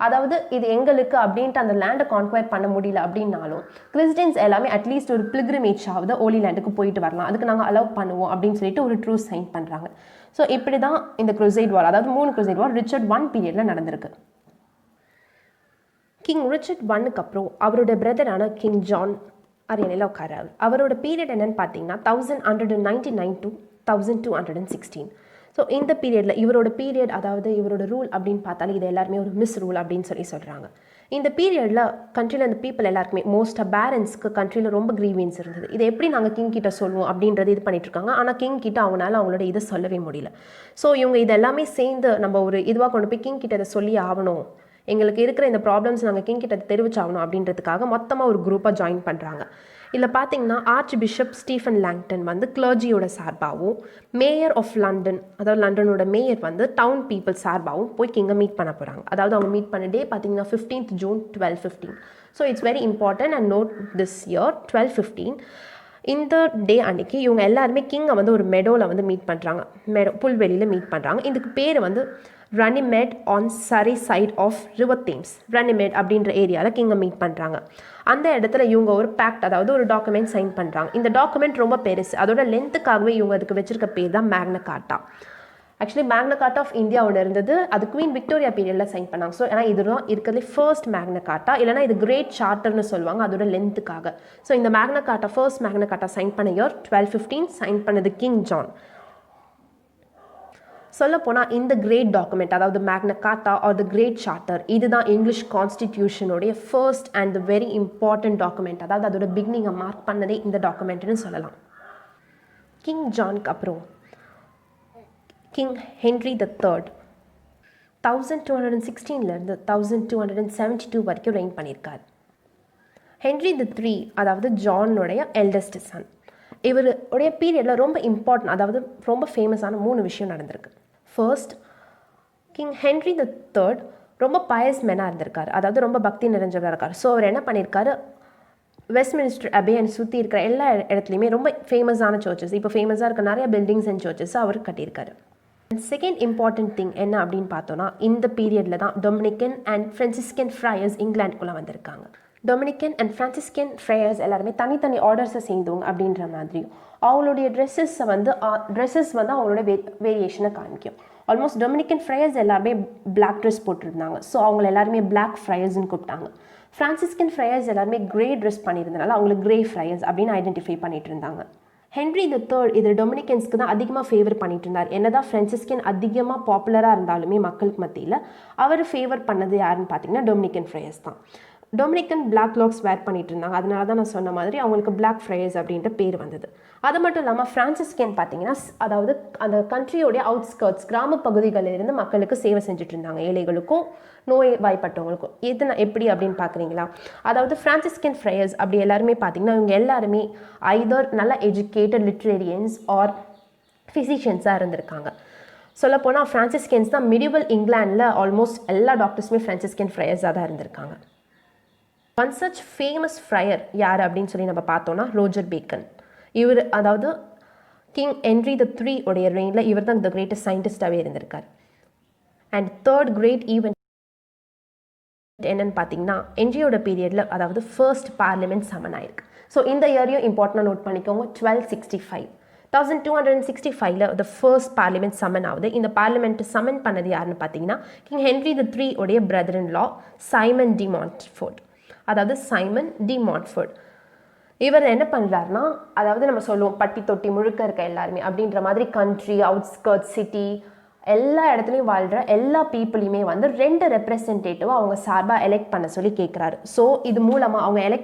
அதாவது இது எங்களுக்கு அப்படின்ட்டு அந்த லேண்டை கான்குவயர் பண்ண முடியல அப்படின்னாலும் கிறிஸ்டியன்ஸ் எல்லாமே அட்லீஸ்ட் ஒரு பில்கிரிமேஜ் ஆகுது ஹோலி லேண்டுக்கு போயிட்டு வரலாம், அதுக்கு நாங்கள் அலோவ் பண்ணுவோம் அப்படின்னு சொல்லிட்டு ஒரு ட்ரூஸ் சைன் பண்ணுறாங்க. ஸோ இப்படி தான் இந்த குரூசைட் வார், அதாவது 3 குரூசைட் வார் ரிச்சர்ட் I பீரியடில் நடந்திருக்கு. கிங் ரிச்சர்ட் Iக்கு அப்புறம் அவரோட பிரதரான கிங் ஜான் அரியணையில் உட்காராரு. அவரோட பீரியட் என்னன்னு பார்த்தீங்கன்னா 1199 to 1216. ஸோ இந்த பீரியடில் இவரோட பீரியட், அதாவது இவரோட ரூல் அப்படின்னு பார்த்தாலே இது எல்லாருமே ஒரு மிஸ் ரூல் அப்படின்னு சொல்கிறாங்க. இந்த பீரியடில் கண்ட்ரியில் இந்த பீப்புள் எல்லாருக்குமே மோஸ்ட்டாக பேரன்ஸ்க்கு கண்ட்ரியில் ரொம்ப கிரீவியன்ஸ் இருந்தது. இதை எப்படி நாங்கள் கிங் கிட்ட சொல்லுவோம் அப்படின்றது இது பண்ணிட்டுருக்காங்க. ஆனால் கிங் கிட்ட அவங்களால அவங்களோட இதை சொல்லவே முடியல. ஸோ இவங்க இதெல்லாமே சேர்ந்து நம்ம ஒரு இதுவாக கொண்டு போய் கிங் கிட்ட இதை சொல்லி ஆகணும், எங்களுக்கு இருக்கிற இந்த ப்ராப்ளம்ஸ் நாங்கள் கிங் கிட்ட தெரிவிச்சாகணும் அப்படின்றதுக்காக மொத்தமாக ஒரு குரூப்பாக ஜாயின் பண்ணுறாங்க. இதில் பார்த்தீங்கன்னா ஆர்ச்பிஷப் ஸ்டீஃபன் லாங்டன் வந்து கிளர்ஜியோட சார்பாகவும், மேயர் ஆஃப் லண்டன், அதாவது லண்டனோட மேயர் வந்து டவுன் பீப்புள் சார்பாகவும் போய் கிங்கை மீட் பண்ண போகிறாங்க. அதாவது அவங்க மீட் பண்ண டே பார்த்தீங்கன்னா 15th June 1215. So it's very important and note this year 1215. இந்த டே அன்னைக்கு இவங்க எல்லாருமே கிங்கை வந்து ஒரு மெடோவில் வந்து மீட் பண்ணுறாங்க, புல்வெளியில் மீட் பண்ணுறாங்க. இதுக்கு பேர் வந்து ரனிமேட் ஆன் சரி சைட் ஆஃப் ரிவர் தேம்ஸ். ரனிமேட் அப்படின்ற ஏரியாவில் கிங்கை மீட் பண்ணுறாங்க. அந்த இடத்துல இவங்க ஒரு பேக்ட், அதாவது ஒரு டாக்குமெண்ட் சைன் பண்ணுறாங்க. இந்த டாக்குமெண்ட் ரொம்ப பெருசு, அதோட லென்த்துக்காகவே இவங்க அதுக்கு வச்சிருக்க பேர் தான் மேக்னா கார்ட்டா. ஆக்சுவலி மேக்னா கார்ட்டா ஆஃப் இந்தியா ஒன்று இருந்தது, அது குவீன் விக்டோரியா பீரியடில் சைன் பண்ணாங்க. ஸோ ஏன்னா இதுதான் இருக்கிறதுலே ஃபர்ஸ்ட் மேக்னா கார்ட்டா, இல்லைனா இது கிரேட் சார்ட்டர்னு சொல்லுவாங்க அதோட லென்த்துக்காக. ஸோ இந்த மேக்னா Carta first Magna Carta sign பண்ண இயர் 1215, சைன் பண்ணது கிங் ஜான். சொல்லப்போனால் இந்த கிரேட் டாக்குமெண்ட், அதாவது Magna Carta or the great charter, இதுதான் இங்கிலீஷ் கான்ஸ்டிடியூஷனுடைய first and the very important document. அதாவது அதோட பிகினிங்கை மார்க் பண்ணதே இந்த டாக்குமெண்ட்னு சொல்லலாம். கிங் ஜானுக்கு அப்புறம் கிங் ஹென்ரி III 1216 1272 வரைக்கும் ரெயின் பண்ணியிருக்கார். ஹென்ரி III, அதாவது ஜானுடைய எல்டஸ்ட் சன், இவருடைய பீரியடில் ரொம்ப இம்பார்ட்டன்ட், அதாவது ரொம்ப ஃபேமஸான 3 விஷயம் நடந்திருக்கு. ஃபர்ஸ்ட், கிங் ஹென்ரி III ரொம்ப பயஸ் மெனாக இருந்திருக்காரு, அதாவது ரொம்ப பக்தி நிறைஞ்சவராக இருக்கார். ஸோ அவர் என்ன பண்ணியிருக்காரு, வெஸ்ட்மினிஸ்டர் அபே அண்ட் சுற்றி இருக்கிற எல்லா இடத்துலையுமே ரொம்ப ஃபேமஸான சர்ச்சஸ், இப்போ ஃபேமஸாக இருக்க நிறைய பில்டிங்ஸ் அண்ட் சர்ச்சஸ் அவர் கட்டியிருக்காரு. செகண்ட் இம்பார்ட்டன்ட் திங் என்ன அப்படின்னு பார்த்தோன்னா, இந்த பீரியடில் தான் டொமினிக்கன் அண்ட் ஃப்ரான்சிஸ்கன் ஃப்ரையர்ஸ் இங்கிலாந்துக்குள்ளே வந்திருக்காங்க. டொமினிக்கன் அண்ட் ஃப்ரான்சிஸ்கன் ஃப்ரையர்ஸ் எல்லாருமே தனித்தனி ஆர்டர்ஸை சேர்ந்தவங்க அப்படின்ற மாதிரியும், அவங்களுடைய ட்ரெஸ்ஸஸ் வந்து அவங்களோட வேரியேஷனை காமிக்கும். ஆல்மோஸ்ட் டொமினிக்கன் ஃப்ரையர்ஸ் எல்லாருமே பிளாக் ட்ரெஸ் போட்டிருந்தாங்க, ஸோ அவங்கள எல்லாருமே பிளாக் ஃப்ரையர்ஸ்ன்னு கூப்பிட்டாங்க. ஃப்ரான்சிஸ்கன் ஃப்ரையர்ஸ் எல்லாருமே கிரே ட்ரெஸ் பண்ணியிருந்தனால அவங்களுக்கு கிரே ஃப்ரையர்ஸ் அப்படின்னு ஐடென்டிஃபை பண்ணிட்டு இருந்தாங்க. ஹென்ரி III இது டொமினிக்கன்ஸ்க்கு தான் அதிகமாக ஃபேவர் பண்ணிட்டு இருந்தார். என்னதான் ஃப்ரான்சிஸ்கன் அதிகமாக பாப்புலராக இருந்தாலுமே மக்களுக்கு மத்தியில் அவர் ஃபேவர் பண்ணது யாருன்னு பார்த்தீங்கன்னா டொமினிக்கன் ஃப்ரையர்ஸ் தான். டொமினிக்கன் பிளாக் லாக்ஸ் வேர் பண்ணிட்டு இருந்தாங்க. அதனால தான் நான் சொன்ன மாதிரி அவங்களுக்கு பிளாக் ஃப்ரையர்ஸ் அப்படின்ற பேர் வந்தது. அது மட்டும் இல்லாமல் ஃப்ரான்சிஸ்கன் பார்த்தீங்கன்னா அதாவது அந்த கண்ட்ரியோடைய அவுட்ஸ்கர்ட்ஸ் கிராம பகுதிகளிலிருந்து மக்களுக்கு சேவை செஞ்சுட்டு இருந்தாங்க, ஏழைகளுக்கும் நோய் வாய்ப்பட்டவங்களுக்கும். இது எப்படி அப்படின்னு பார்க்குறீங்களா? அதாவது ஃப்ரான்சிஸ்கன் ஃப்ரையர்ஸ் அப்படி எல்லாருமே பார்த்தீங்கன்னா இவங்க எல்லாருமே ஐதர் நல்ல எஜுகேட்டட் லிட்ரேரியன்ஸ் ஆர் ஃபிசிஷியன்ஸாக இருந்திருக்காங்க. சொல்லப்போனால் ஃப்ரான்சிஸ்கன்ஸ் தான் மிடிவல் இங்கிலாண்டில் ஆல்மோஸ்ட் எல்லா டாக்டர்ஸுமே ஃப்ரான்சிஸ்கன் ஃப்ரையர்ஸாக தான் இருந்திருக்காங்க. ஒன் சச் ஃபேமஸ் ஃப்ரையர் யார் அப்படின்னு சொல்லி நம்ம பார்த்தோன்னா ரோஜர் பேக்கன். இவர் அதாவது கிங் ஹென்ரி III உடைய ரெயினில் இவர் தான் த கிரேட்டஸ்ட் சயின்டிஸ்டாகவே இருந்திருக்கார். அண்ட் தேர்ட் கிரேட் ஈவெண்ட் என்னன்னு பார்த்தீங்கன்னா ஹென்ரியோட பீரியடில் அதாவது ஃபர்ஸ்ட் பார்லிமெண்ட் சமன் ஆயிருக்கு. ஸோ இந்த இயரையும் இம்பார்ட்டண்டாக நோட் பண்ணிக்கோங்க. 1265 1265 த ஃபர்ஸ்ட் பார்லிமெண்ட் சமன் ஆகுது. இந்த பார்லிமெண்ட் சமன் பண்ணது யாருன்னு பார்த்தீங்கன்னா கிங் ஹென்ரி III உடைய brother in law Simon de Montfort. அதாவது சைமன் டி மான்ட்ஃபோர்ட் இவர் என்ன பண்ணுறாருனா, அதாவது நம்ம சொல்லுவோம் பட்டி தொட்டி முழுக்க இருக்க எல்லாருமே அப்படின்ற மாதிரி கண்ட்ரி அவுட்ஸ்கர்ட் சிட்டி எல்லா இடத்துலையும் வாழ்கிற எல்லா பீப்புளையுமே வந்து 2 ரெப்ரசன்டேட்டிவாக அவங்க சார்பாக எலெக்ட் பண்ண சொல்லி கேட்குறாரு. ஸோ இது மூலமாக அவங்க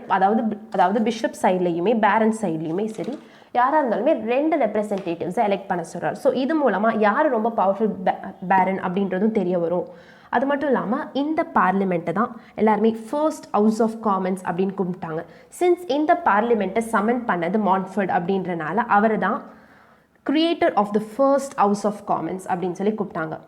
அதாவது பிஷப் சைட்லேயுமே பேரன் சைட்லேயுமே சரி யாராக இருந்தாலுமே 2 ரெப்ரசன்டேட்டிவ்ஸை எலெக்ட் பண்ண சொல்கிறார். ஸோ இது மூலமாக யார் ரொம்ப பவர்ஃபுல் பேரன் அப்படின்றதும் தெரிய வரும். அது மட்டும் இல்லாமல் இந்த பார்லிமெண்ட்டை தான் எல்லாருமே ஃபர்ஸ்ட் ஹவுஸ் ஆஃப் காமன்ஸ் அப்படின்னு கும்பிட்டாங்க. சின்ஸ் இந்த பார்லிமெண்ட்டை சமன் பண்ணது மான்ஃபர்ட் அப்படின்றனால அவர் தான் creator of the first House of Commons அப்படின்னு சொல்லி கூப்பிட்டாங்க.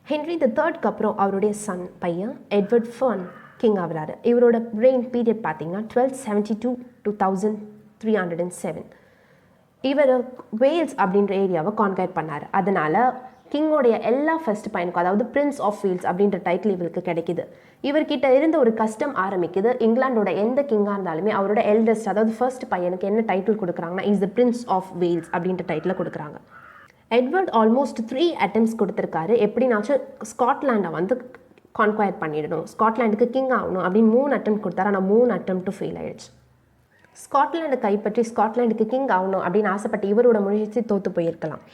ஹென்ரி III அப்புறம் அவருடைய சன் பையன் எட்வர்ட் ஃபர்ன் கிங் ஆகிறாரு. இவரோட ரெயின் பீரியட் பார்த்தீங்கன்னா 1272 to 1307. இவர் வேல்ஸ் அப்படின்ற ஏரியாவை கான்கர் பண்ணார். அதனால் கிங்கோடைய எல்லா ஃபர்ஸ்ட் பையனுக்கும் அதாவது பிரின்ஸ் ஆஃப் வேல்ஸ் அப்படின்ற டைட்டில் இவருக்கு கிடைக்கிது. இவர்கிட்ட இருந்த ஒரு கஸ்டம் ஆரம்பிக்குது. இங்கிலாண்டோட எந்த கிங்காக இருந்தாலுமே அவரோட எல்டஸ்ட் அதாவது ஃபர்ஸ்ட் பையனுக்கு என்ன டைட்டில் கொடுக்குறாங்கன்னா is the Prince of Wales அப்படின்ற டைட்டில் கொடுக்குறாங்க. எட்வர்ட் ஆல்மோஸ்ட் 3 attempts கொடுத்துருக்காரு. எப்படின்னாச்சும் ஸ்காட்லாண்டை வந்து கான்குயர் பண்ணிடணும், ஸ்காட்லாண்டுக்கு கிங் ஆகணும் அப்படின்னு 3 attempt கொடுத்தாரு. ஆனால் 3 attempt ஃபெயில் ஆயிடுச்சு. ஸ்காட்லாண்டை கைப்பற்றி ஸ்காட்லாண்டுக்கு கிங் ஆகணும் அப்படின்னு ஆசைப்பட்டு இவரோட முயற்சி தோற்று போயிருக்கலாம்.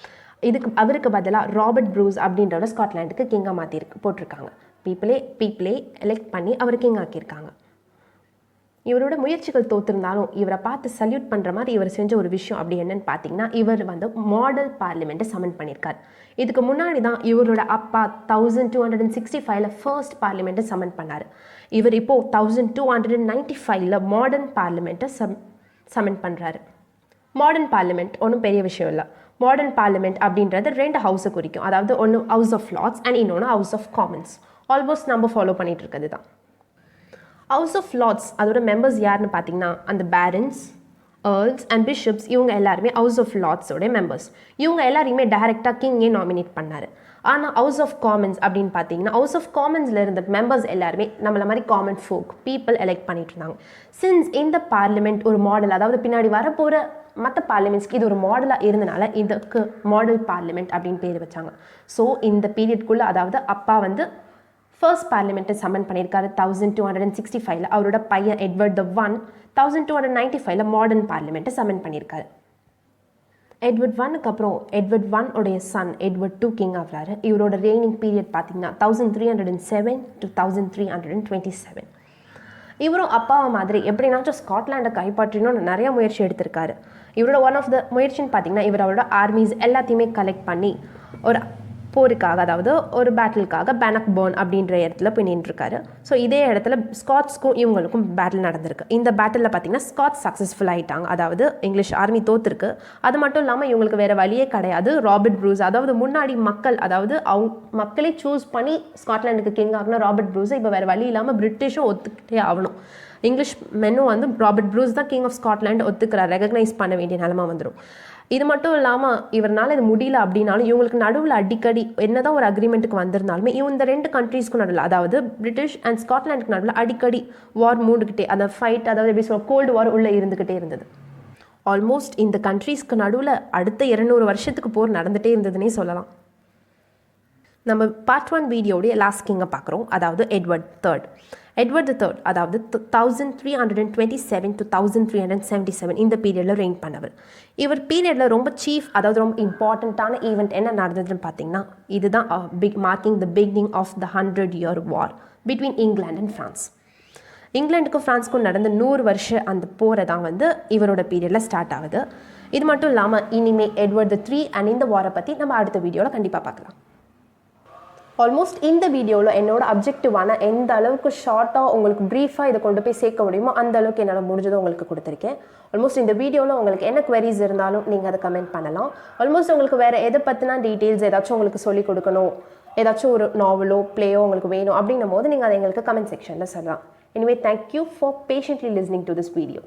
அவருக்கு பதிலாக ராபர்ட் ப்ரூஸ் அப்படின்றவரை ஸ்காட்லாண்டுக்கு கிங்காக போட்டிருக்காங்க. பீப்புளே எலெக்ட் பண்ணி அவர் கிங் ஆக்கியிருக்காங்க. இவரோட முயற்சிகள் தோற்றிருந்தாலும் இவரை பார்த்து சல்யூட் பண்ணுற மாதிரி இவர் செஞ்ச ஒரு விஷயம் அப்படி என்னன்னு பார்த்தீங்கன்னா இவர் வந்து மாடல் பார்லிமெண்ட்டை சமன் பண்ணியிருக்கார். இதுக்கு முன்னாடி தான் இவரோட அப்பா 1265 ஃபர்ஸ்ட் பார்லிமெண்ட்டை சமன் பண்ணார். இவர் இப்போது 1295 மாடர்ன் பார்லிமெண்ட்டை சமன் பண்ணுறாரு. மாடர்ன் பார்லிமெண்ட் ஒன்றும் பெரிய விஷயம் இல்லை. மாடர்ன் பார்லிமெண்ட் அப்படின்றது 2 ஹவுஸை குறிக்கும். அதாவது ஒன்று ஹவுஸ் ஆஃப் லார்ட்ஸ் அண்ட் இன்னொன்று ஹவுஸ் ஆஃப் காமன்ஸ். ஆல்மோஸ்ட் நம்ம ஃபாலோ பண்ணிட்டு இருக்கிறது தான். ஹவுஸ் ஆஃப் லார்ட்ஸ் அதோட மெம்பர்ஸ் யாருன்னு பார்த்தீங்கன்னா அந்த பேரன்ஸ், ஏர்ல்ஸ் அண்ட் பிஷப்ஸ் இவங்க எல்லாருமே ஹவுஸ் ஆஃப் லார்ட்ஸோட மெம்பர்ஸ். இவங்க எல்லாரையுமே டைரெக்டாக கிங்கே நாமினேட் பண்ணார். ஆனால் ஹவுஸ் ஆஃப் காமன்ஸ் அப்படின்னு பார்த்தீங்கன்னா ஹவுஸ் ஆஃப் காமன்ஸில் இருந்த மெம்பர்ஸ் எல்லாருமே நம்மள மாதிரி காமன் ஃபோக் பீப்புள் எலெக்ட் பண்ணிட்டு இருந்தாங்க. சின்ஸ் இந்த பார்லிமெண்ட் ஒரு மாடல் அதாவது பின்னாடி வரப்போகிற மற்ற பார்லிமெண்ட்ஸ்க்கு இது ஒரு மாடலாக இருந்தனால இதுக்கு மாடல் பார்லிமெண்ட் அப்படின்னு பேர் வச்சாங்க. ஸோ இந்த பீரியட்குள்ளே அதாவது அப்பா வந்து ஃபர்ஸ்ட் பார்லிமெண்ட்டை சமன் பண்ணியிருக்காரு 1265. அவரோட பையன் எட்வர்ட் I 1295 மாடர்ன் பார்லிமெண்ட்டை சமன் பண்ணியிருக்காரு. எட்வர்ட் I அப்புறம் எட்வர்ட் I உடைய சன் எட்வர்ட் II கிங் ஆகிறாரு. இவரோட ரெய்னிங் பீரியட் பார்த்தீங்கன்னா 1307 to 1327. இவரும் அப்பாவை மாதிரி எப்படின்னாச்சும் ஸ்காட்லாண்டை கைப்பற்றணும்னு நிறைய முயற்சி எடுத்திருக்காரு. இவரோட ஒன் ஆஃப் த முயற்சின்னு பார்த்தீங்கன்னா இவர் அவரோட ஆர்மிஸ் எல்லாத்தையுமே கலெக்ட் பண்ணி ஒரு போருக்காக அதாவது ஒரு பேட்டிலுக்காக பேனக்பர்ன் அப்படின்ற இடத்துல போய் நின்றுருக்காரு. ஸோ இதே இடத்துல ஸ்காட்ஸ்க்கும் இவங்களுக்கும் பேட்டில் நடந்திருக்கு. இந்த பேட்டிலில் பார்த்தீங்கன்னா ஸ்காட்ஸ் சக்ஸஸ்ஃபுல் ஆகிட்டாங்க. அதாவது இங்கிலீஷ் ஆர்மி தோற்றுருக்கு. அது மட்டும் இல்லாமல் இவங்களுக்கு வேறு வழியே கிடையாது. ராபர்ட் ப்ரூஸ் அதாவது முன்னாடி மக்கள் அதாவது மக்களே சூஸ் பண்ணி ஸ்காட்லாண்டுக்கு கிங் ஆகின ராபர்ட் ப்ரூஸை இப்போ வேறு வழி இல்லாமல் பிரிட்டிஷும் ஒத்துக்கிட்டே ஆகணும். இங்கிலீஷ் மென்னும் வந்து ராபர்ட் ப்ரூஸ் தான் கிங் ஆஃப் ஸ்காட்லாண்ட் ஒத்துக்கிறார், ரெகக்னைஸ் பண்ண வேண்டிய நிலமை வந்துடும். இது மட்டும் இல்லாமல் இவரால் இது முடியல அப்படின்னாலும் இவங்களுக்கு நடுவில் அடிக்கடி என்னதான் ஒரு அக்ரிமெண்ட்டுக்கு வந்திருந்தாலுமே இந்த 2 கண்ட்ரீஸ்க்கும் நடுவில் அதாவது பிரிட்டிஷ் அண்ட் ஸ்காட்லாண்டுக்கு நடுவில் அடிக்கடி வார் மூண்டுக்கிட்டே அந்த ஃபைட் அதாவது எப்படி சொல்ல கோல்டு வார் உள்ளே இருந்துக்கிட்டே இருந்தது. ஆல்மோஸ்ட் இந்த கண்ட்ரீஸ்க்கு நடுவில் அடுத்த 200 வருஷத்துக்கு போர் நடந்துகிட்டே இருந்ததுன்னே சொல்லலாம். நம்ம பார்ட் 1 வீடியோடைய லாஸ்ட் கிங்கை பார்க்குறோம், அதாவது எட்வர்ட் III அதாவது 1327 to 1377 இந்த பீரியடில் ரெயின் பண்ணவர். இவர் பீரியடில் ரொம்ப அதாவது ரொம்ப இம்பார்ட்டண்ட்டான ஈவெண்ட் என்ன நடந்ததுன்னு பார்த்தீங்கன்னா இதுதான் marking the beginning of the 100-year war between England and France. இங்கிலாந்துக்கும் ஃப்ரான்ஸ்க்கும் நடந்த 100 வருஷம் அந்த போரை தான் வந்து இவரோட பீரியடில் ஸ்டார்ட் ஆகுது. இது மட்டும் இல்லாமல் இனிமேல் எட்வர்ட் III அண்ட் இந்த வாரை பற்றி நம்ம அடுத்த வீடியோவில் கண்டிப்பாக பார்க்கலாம். ஆல்மோஸ்ட் இந்த வீடியோவில் என்னோட அப்ஜெக்டிவான எந்த அளவுக்கு ஷார்ட்டாக உங்களுக்கு ப்ரீஃபாக இதை கொண்டு போய் சேர்க்க முடியுமோ அந்த அளவுக்கு என்னால் முடிஞ்சதை உங்களுக்கு கொடுத்துருக்கேன். ஆல்மோஸ்ட் இந்த வீடியோவில் உங்களுக்கு என்ன குவரிஸ் இருந்தாலும் நீங்கள் அதை கமெண்ட் பண்ணலாம். ஆல்மோஸ்ட் உங்களுக்கு வேறு எதை பற்றினா டீட்டெயில்ஸ் ஏதாச்சும் உங்களுக்கு சொல்லிக் கொடுக்கணும், ஏதாச்சும் ஒரு நாவலோ பிளேயோ உங்களுக்கு வேணும் அப்படின்னும் போது நீங்கள் அதை எங்களுக்கு கமெண்ட் செக்ஷனில் சொல்லலாம். Anyway, thank you for patiently listening to this video.